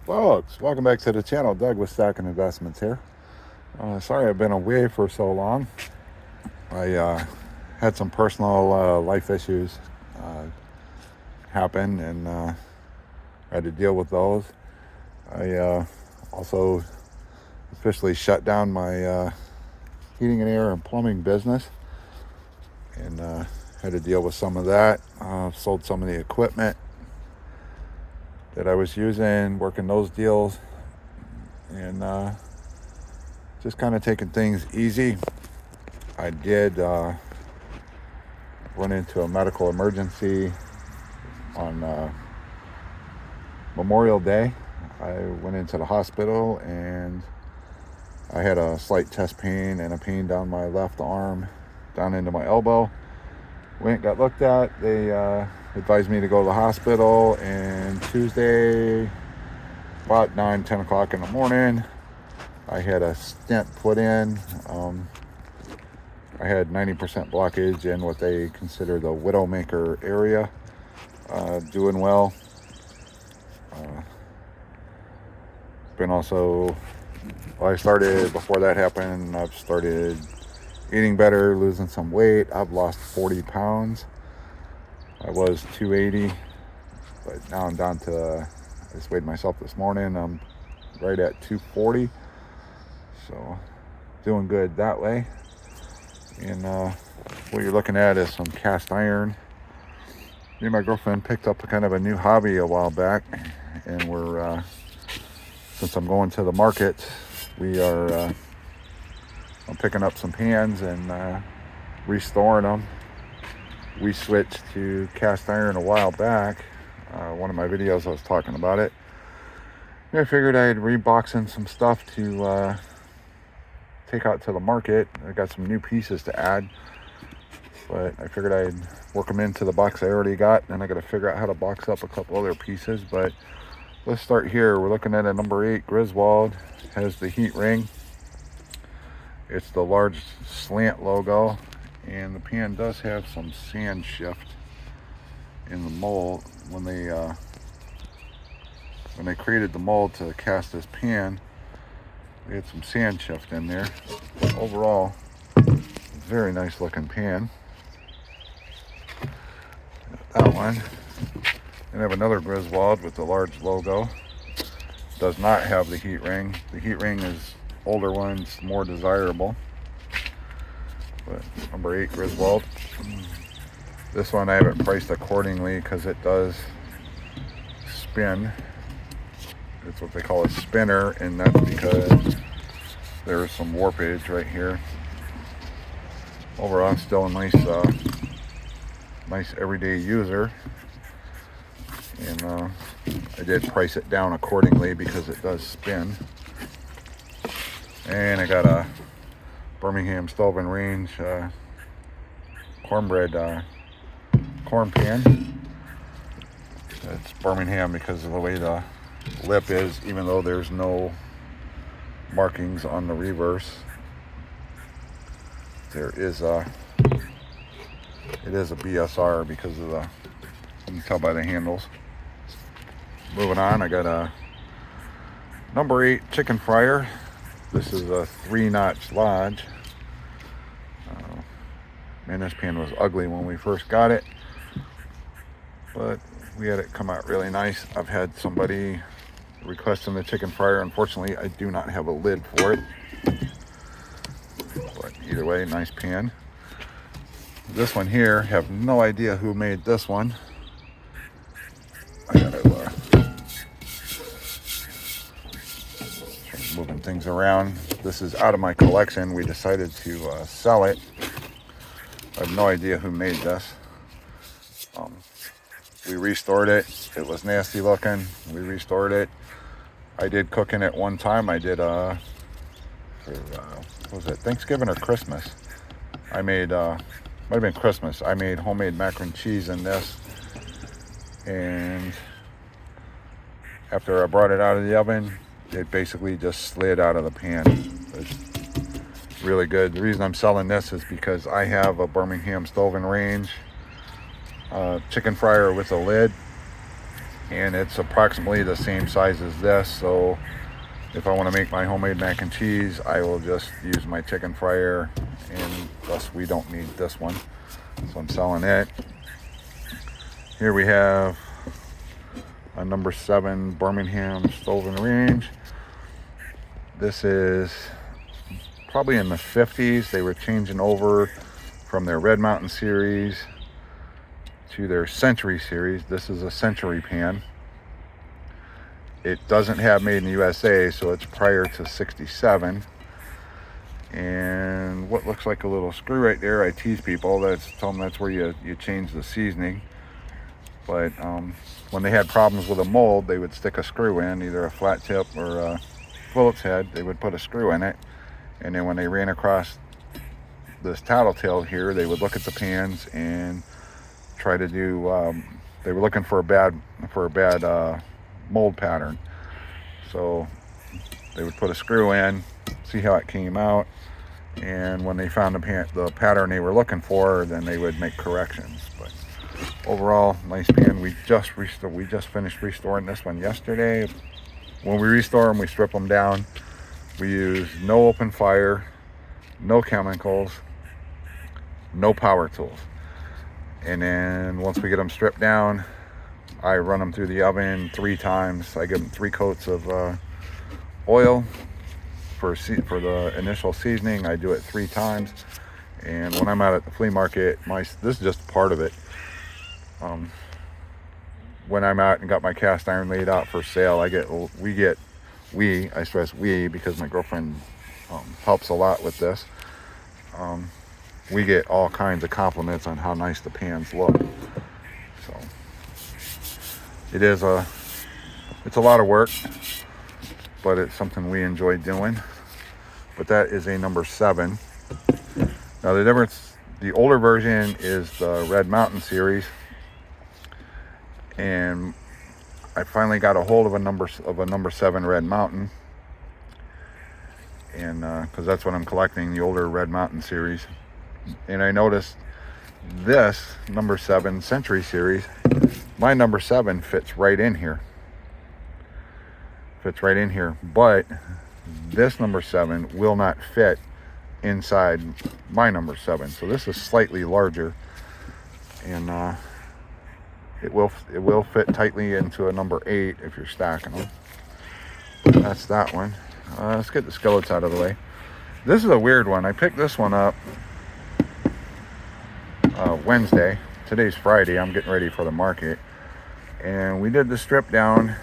Folks, welcome back to the channel. Doug with Stacking Investments here. Sorry I've been away for so long. I had some personal life issues happen and had to deal with those. I also officially shut down my heating and air and plumbing business and had to deal with some of that. Sold some of the equipment that I was using, working those deals, and just kind of taking things easy. I did run into a medical emergency on Memorial Day. I went into the hospital and I had a slight chest pain and a pain down my left arm, down into my elbow. Got looked at. They advised me to go to the hospital, and Tuesday, about 9-10 o'clock in the morning, I had a stent put in. I had 90% blockage in what they consider the widowmaker area. Doing well. Been also, before that happened, I've started eating better, losing some weight. I've lost 40 pounds. I was 280, but now I'm down to, I just weighed myself this morning. I'm right at 240. So doing good that way. And what you're looking at is some cast iron. Me and my girlfriend picked up kind of a new hobby a while back, and we're since I'm going to the market, I'm picking up some pans and restoring them. We switched to cast iron a while back. One of my videos I was talking about it. I figured I'd rebox in some stuff to take out to the market. I got some new pieces to add, but I figured I'd work them into the box I already got. Then I got to figure out how to box up a couple other pieces. But let's start here. We're looking at a number 8 Griswold. Has the heat ring. It's the large slant logo, and the pan does have some sand shift in the mold. When they created the mold to cast this pan, they had some sand shift in there. But overall, very nice looking pan. That one. Then I have another Griswold with the large logo. Does not have the heat ring. The heat ring is older ones, more desirable. But number 8 Griswold. This one I have it priced accordingly because it does spin. It's what they call a spinner, and that's because there's some warpage right here. Overall, still a nice everyday user. And I did price it down accordingly because it does spin. And I got a Birmingham Stove and Range cornbread corn pan. It's Birmingham because of the way the lip is, even though there's no markings on the reverse. It is a BSR because of the, you can tell by the handles. Moving on, I got a number 8 chicken fryer. This is a 3-notch Lodge. Man, this pan was ugly when we first got it, but we had it come out really nice. I've had somebody requesting the chicken fryer. Unfortunately, I do not have a lid for it, but either way, nice pan. This one here, have no idea who made this one. I gotta moving things around. This is out of my collection. We decided to sell it. I have no idea who made this. We restored it. It was nasty looking. We restored it. I did cook in it one time. I did what was it, Thanksgiving or Christmas? I made might have been Christmas. I made homemade macaroni and cheese in this, and after I brought it out of the oven, it basically just slid out of the pan. It's really good. The reason I'm selling this is because I have a Birmingham Stove and Range chicken fryer with a lid, and it's approximately the same size as this. So if I want to make my homemade mac and cheese, I will just use my chicken fryer, and thus we don't need this one. So I'm selling it. Here we have a number 7 Birmingham stove and range. This is probably in the 50s. They were changing over from their Red Mountain series to their Century series. This is a Century pan. It doesn't have made in the USA, so it's prior to 67. And what looks like a little screw right there, I tease people, tell them that's where you change the seasoning. But when they had problems with a mold, they would stick a screw in, either a flat tip or a Phillips head. They would put a screw in it, and then when they ran across this tattletale here, they would look at the pans and try to do. They were looking for a bad mold pattern, so they would put a screw in, see how it came out, and when they found the pattern they were looking for, then they would make corrections. But overall, nice pan. We just finished restoring this one yesterday. When we restore them, we strip them down. We use no open fire, no chemicals, no power tools. And then once we get them stripped down, I run them through the oven 3 times. I give them 3 coats of oil for the initial seasoning. I do it 3 times. And when I'm out at the flea market, this is just part of it. When I'm out and got my cast iron laid out for sale, I stress we, because my girlfriend helps a lot with this. We get all kinds of compliments on how nice the pans look. So it's a lot of work, but it's something we enjoy doing. But that is a number 7. Now the older version is the Red Mountain series, and I finally got a hold of a number 7 Red Mountain, and because that's what I'm collecting, the older Red Mountain series. And I noticed this number 7 Century series, my number 7 fits right in here. But this number 7 will not fit inside my number 7. So this is slightly larger, and it will fit tightly into a number 8 if you're stacking them. That's that one. Let's get the skillets out of the way. This is a weird one. I picked this one up Wednesday. Today's Friday. I'm getting ready for the market, and we did the strip down,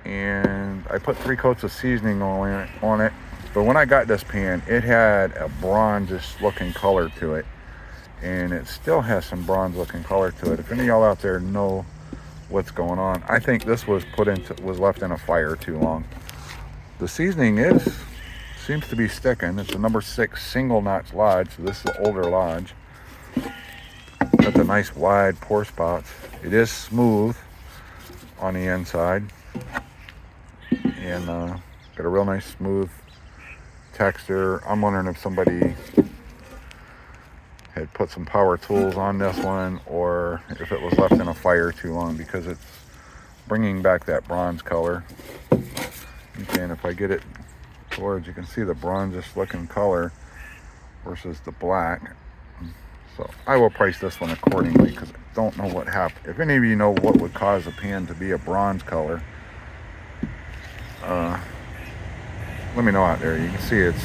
and I put 3 coats of seasoning on it. But when I got this pan, it had a bronze looking color to it, and it still has some bronze looking color to it. If any of y'all out there know what's going on, I think this was left in a fire too long. The seasoning seems to be sticking. It's a number 6 single notch lodge, so this is the older lodge. Got the nice wide pour spots. It is smooth on the inside, and got a real nice smooth texture. I'm wondering if somebody had put some power tools on this one, or if it was left in a fire too long, because it's bringing back that bronze color. And if I get it towards, you can see the bronzish looking color versus the black. So I will price this one accordingly, because I don't know what happened. If any of you know what would cause a pan to be a bronze color, let me know out there. You can see it's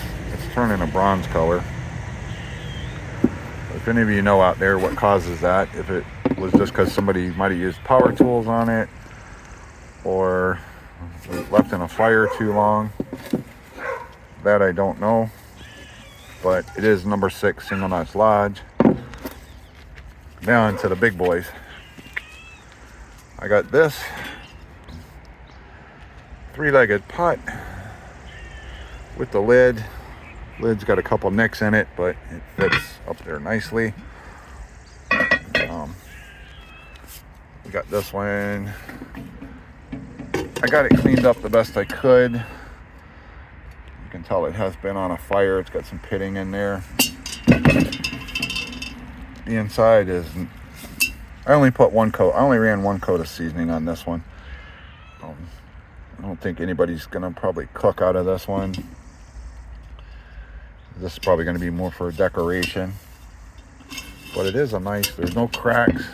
turning a bronze color. If any of you know out there what causes that, if it was just because somebody might have used power tools on it, or was left in a fire too long, that I don't know. But it is number 6 single notch lodge. Now into the big boys. I got this 3-legged pot with the lid. Lid's got a couple nicks in it, but it fits up there nicely. We got this one. I got it cleaned up the best I could. You can tell it has been on a fire. It's got some pitting in there. The inside is I only put one coat. I only ran one coat of seasoning on this one. I don't think anybody's gonna probably cook out of this one. This is probably gonna be more for decoration. But it is a nice, there's no cracks.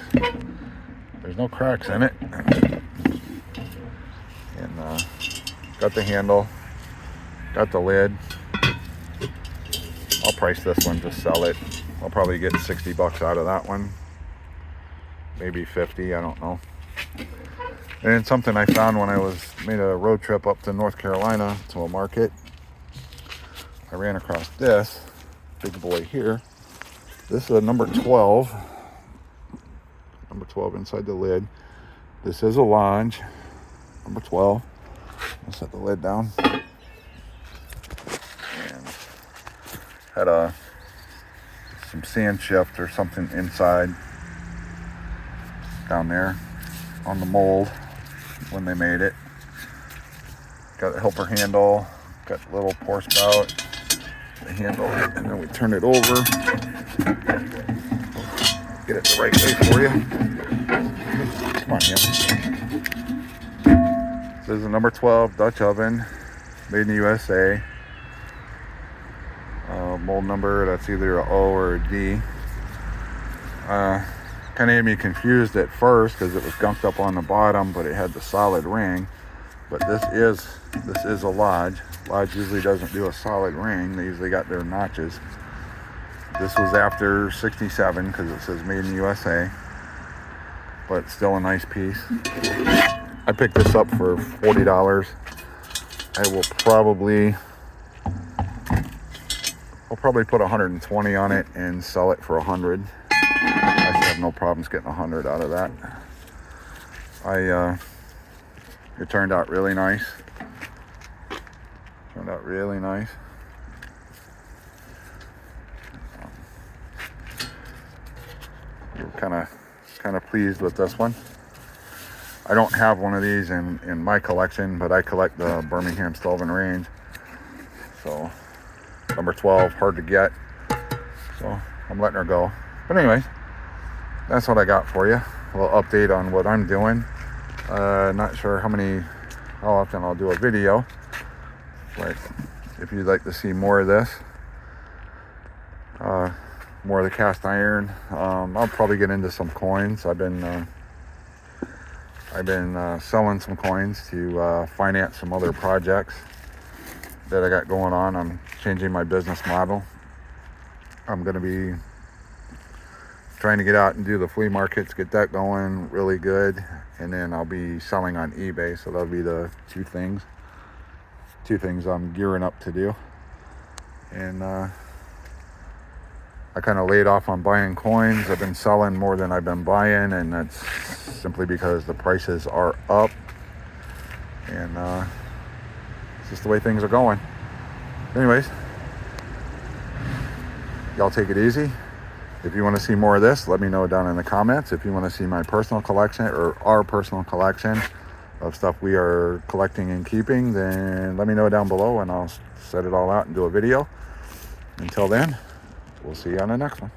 There's no cracks in it. And got the handle, got the lid. I'll price this one, just sell it. I'll probably get 60 bucks out of that one. Maybe 50, I don't know. And it's something I found when I made a road trip up to North Carolina to a market. I ran across this big boy here. This is a number 12. Number 12 inside the lid. This is a Lodge. Number 12. I'll set the lid down. And had some sand shift or something inside down there on the mold when they made it. Got a helper handle, got a little pour spout, the handle, and then we turn it over. Get it the right way for you. Come on, Ham. This is a number 12 Dutch oven, made in the USA. Mold number, that's either a O or a D. Kind of had me confused at first because it was gunked up on the bottom, but it had the solid ring. But this is a Lodge. Lodge usually doesn't do a solid ring. They usually got their notches. This was after 67 because it says made in the USA, but still a nice piece. I picked this up for $40. I'll probably put 120 on it and sell it for 100. I have no problems getting 100 out of that. It turned out really nice. We're kind of pleased with this one. I don't have one of these in my collection, but I collect the Birmingham Sullivan range. So number 12, hard to get. So I'm letting her go. But anyways, that's what I got for you. A little update on what I'm doing. Not sure how often I'll do a video. But if you'd like to see more of this, more of the cast iron, I'll probably get into some coins. I've been selling some coins to finance some other projects that I got going on. I'm changing my business model. I'm going to be trying to get out and do the flea markets, get that going really good, and then I'll be selling on eBay. So that'll be the two things I'm gearing up to do. And I kind of laid off on buying coins. I've been selling more than I've been buying, and that's simply because the prices are up, and it's just the way things are going. Anyways, y'all take it easy. If you want to see more of this, let me know down in the comments. If you want to see my personal collection or our personal collection of stuff we are collecting and keeping, then let me know down below and I'll set it all out and do a video. Until then, we'll see you on the next one.